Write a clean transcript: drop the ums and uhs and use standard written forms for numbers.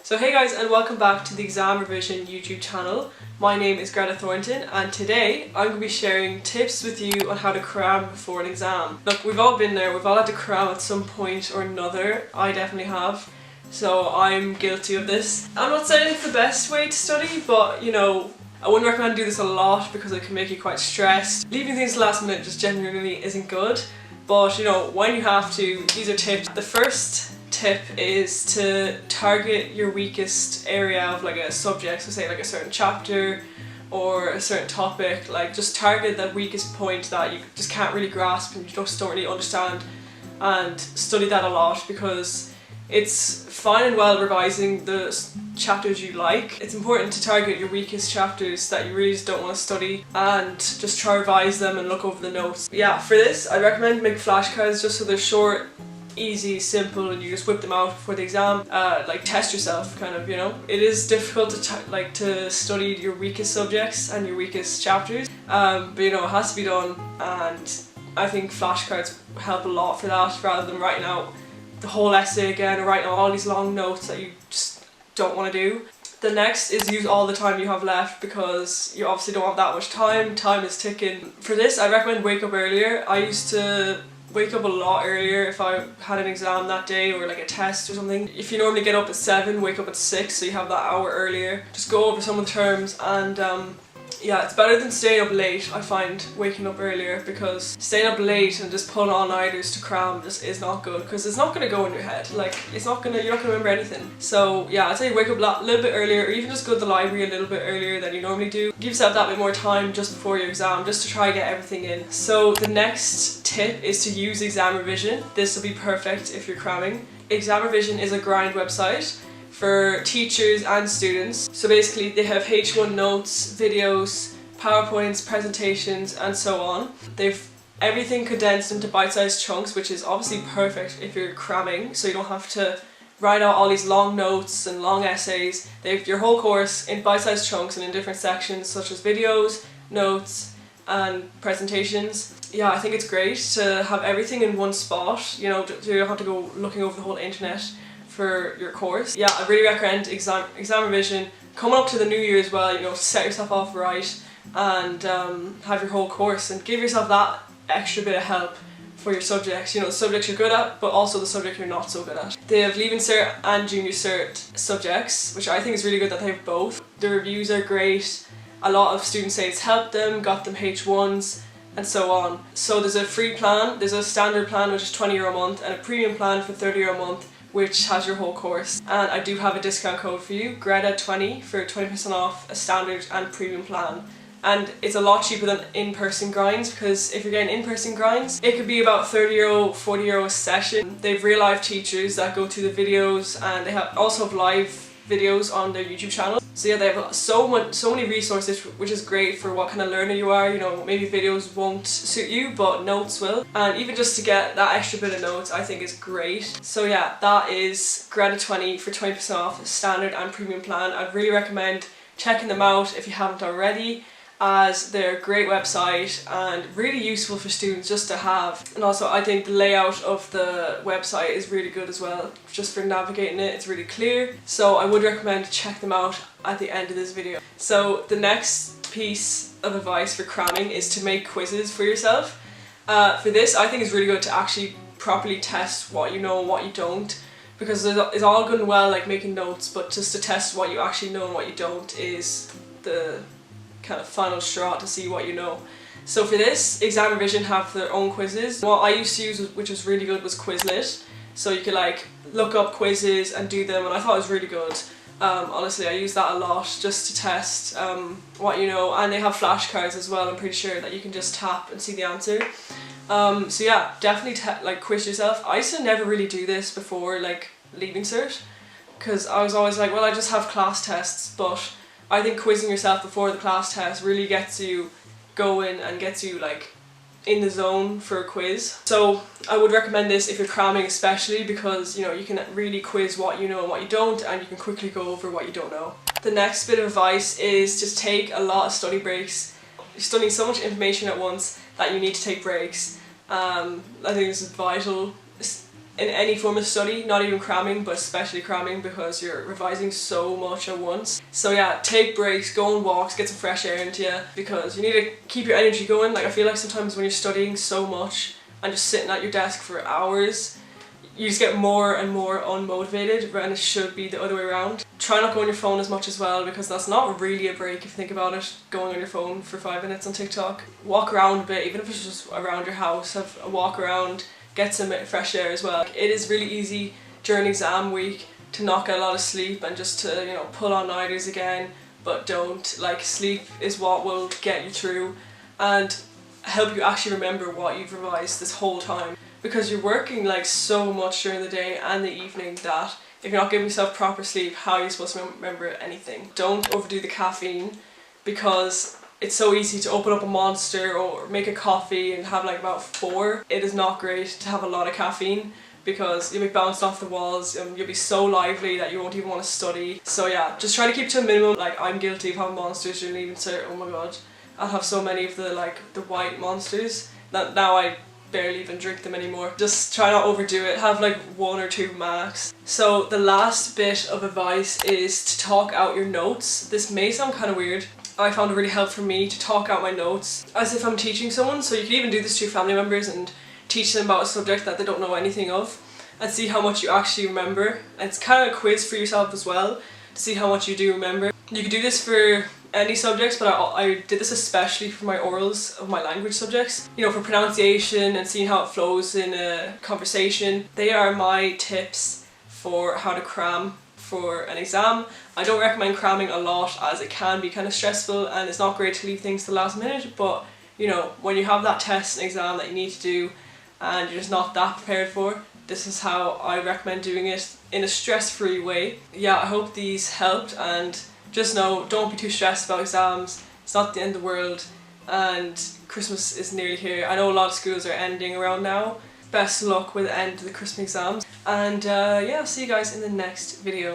So hey guys, and welcome back to the Exam Revision YouTube channel. My name is Greta and today I'm going to be sharing tips with you on how to cram before an exam. Look, we've all been there, we've all had to cram at some point or another. I definitely have, so I'm guilty of this. I'm not saying it's the best way to study, but you know, I wouldn't recommend doing this a lot because it can make you quite stressed. Leaving things to the last minute just genuinely isn't good, but you know, when you have to, these are tips. The first tip is to target your weakest area of like a subject, so say like a certain chapter or a certain topic. Like just target that weakest point that you just can't really grasp and you just don't really understand, and study that a lot, because it's fine and well revising the chapters you like. It's important to target your weakest chapters that you really just don't want to study and just try to revise them and look over the notes. Yeah, for this I recommend make flashcards just so they're short, easy, simple, and you just whip them out before the exam. Like test yourself, kind of, you know. It is difficult to study your weakest subjects and your weakest chapters, but you know, it has to be done, and I think flashcards help a lot for that, rather than writing out the whole essay again or writing out all these long notes that you just don't want to do. The next is use all the time you have left, because you obviously don't have that much time. Time is ticking. For this I recommend wake up earlier. I used to wake up a lot earlier if I had an exam that day or like a test or something. If you normally get up at 7, wake up at 6, so you have that hour earlier. Just go over some of the terms, and yeah, it's better than staying up late, I find, waking up earlier, because staying up late and just pulling all-nighters to cram just is not good, because it's not going to go in your head. Like, you're not going to remember anything. So yeah, I'd say wake up a little bit earlier, or even just go to the library a little bit earlier than you normally do. Give yourself that bit more time just before your exam, just to try and get everything in. So the next tip is to use Exam Revision. This will be perfect if you're cramming. Exam Revision is a grind website for teachers and students. So basically they have H1 notes, videos, PowerPoints, presentations, and so on. They've everything condensed into bite-sized chunks, which is obviously perfect if you're cramming, so you don't have to write out all these long notes and long essays. They have your whole course in bite-sized chunks and in different sections, such as videos, notes, and presentations. Yeah, I think it's great to have everything in one spot, you know, so you don't have to go looking over the whole internet for your course. Yeah, I really recommend exam revision. Coming up to the new year as well, you know, set yourself off right and have your whole course, and give yourself that extra bit of help for your subjects. You know, the subjects you're good at, but also the subject you're not so good at. They have Leaving Cert and Junior Cert subjects, which I think is really good that they have both. The reviews are great. A lot of students say it's helped them, got them H1s, and so on. So there's a free plan, there's a standard plan which is €20 a month, and a premium plan for €30 a month, which has your whole course. And I do have a discount code for you, Greta20, for 20% off a standard and premium plan. And it's a lot cheaper than in-person grinds, because if you're getting in-person grinds, it could be about €30, €40 a session. They have real life teachers that go through the videos, and they also have live videos on their YouTube channel. So yeah, they have so many resources, which is great for what kind of learner you are. You know, maybe videos won't suit you, but notes will. And even just to get that extra bit of notes, I think is great. So yeah, that is Greta20 for 20% off standard and premium plan. I'd really recommend checking them out if you haven't already, as they're a great website and really useful for students just to have. And also I think the layout of the website is really good as well, just for navigating it. It's really clear, so I would recommend check them out at the end of this video. So the next piece of advice for cramming is to make quizzes for yourself. For this, I think it's really good to actually properly test what you know and what you don't, because it's all good and well like making notes, but just to test what you actually know and what you don't is the kind of final straw to see what you know. So for this, Exam Revision have their own quizzes. What I used to use, which was really good, was Quizlet. So you could like look up quizzes and do them, and I thought it was really good. Honestly, I use that a lot just to test what you know, and they have flashcards as well, I'm pretty sure, that you can just tap and see the answer. So yeah, definitely like quiz yourself. I used to never really do this before like Leaving Cert, because I was always like, well, I just have class tests, but I think quizzing yourself before the class test really gets you going and gets you like in the zone for a quiz. So I would recommend this if you're cramming, especially because, you know, you can really quiz what you know and what you don't, and you can quickly go over what you don't know. The next bit of advice is just take a lot of study breaks. You're studying so much information at once that you need to take breaks. I think this is vital. in any form of study, not even cramming, but especially cramming, because you're revising so much at once. So yeah, take breaks, go on walks, get some fresh air into you, because you need to keep your energy going. Like I feel like sometimes when you're studying so much and just sitting at your desk for hours, you just get more and more unmotivated, and it should be the other way around. Try not go on your phone as much as well, because that's not really a break if you think about it, going on your phone for 5 minutes on TikTok. Walk around a bit, even if it's just around your house, have a walk around, get some fresh air as well. It is really easy during exam week to not get a lot of sleep and just to, you know, pull on nighters again, but don't. Like, sleep is what will get you through and help you actually remember what you've revised this whole time, because you're working like so much during the day and the evening that if you're not giving yourself proper sleep, how are you supposed to remember anything? Don't overdo the caffeine, because it's so easy to open up a Monster or make a coffee and have like about 4. It is not great to have a lot of caffeine, because you'll be bounced off the walls and you'll be so lively that you won't even want to study. So yeah, just try to keep to a minimum. Like, I'm guilty of having Monsters during leaving cert. Oh my god, I'll have so many of the white Monsters that now I barely even drink them anymore. Just try not overdo it, have like 1 or 2 max. So the last bit of advice is to talk out your notes. This may sound kind of weird. I found it really helpful for me to talk out my notes as if I'm teaching someone. So you can even do this to your family members and teach them about a subject that they don't know anything of, and see how much you actually remember. And it's kind of a quiz for yourself as well to see how much you do remember. You could do this for any subjects, but I did this especially for my orals of my language subjects. You know, for pronunciation and seeing how it flows in a conversation. They are my tips for how to cram for an exam. I don't recommend cramming a lot, as it can be kind of stressful and it's not great to leave things to the last minute, but you know, when you have that test and exam that you need to do and you're just not that prepared for, this is how I recommend doing it in a stress-free way. Yeah, I hope these helped, and just know, don't be too stressed about exams. It's not the end of the world, and Christmas is nearly here. I know a lot of schools are ending around now. Best of luck with the end of the Christmas exams, and yeah, I'll see you guys in the next video.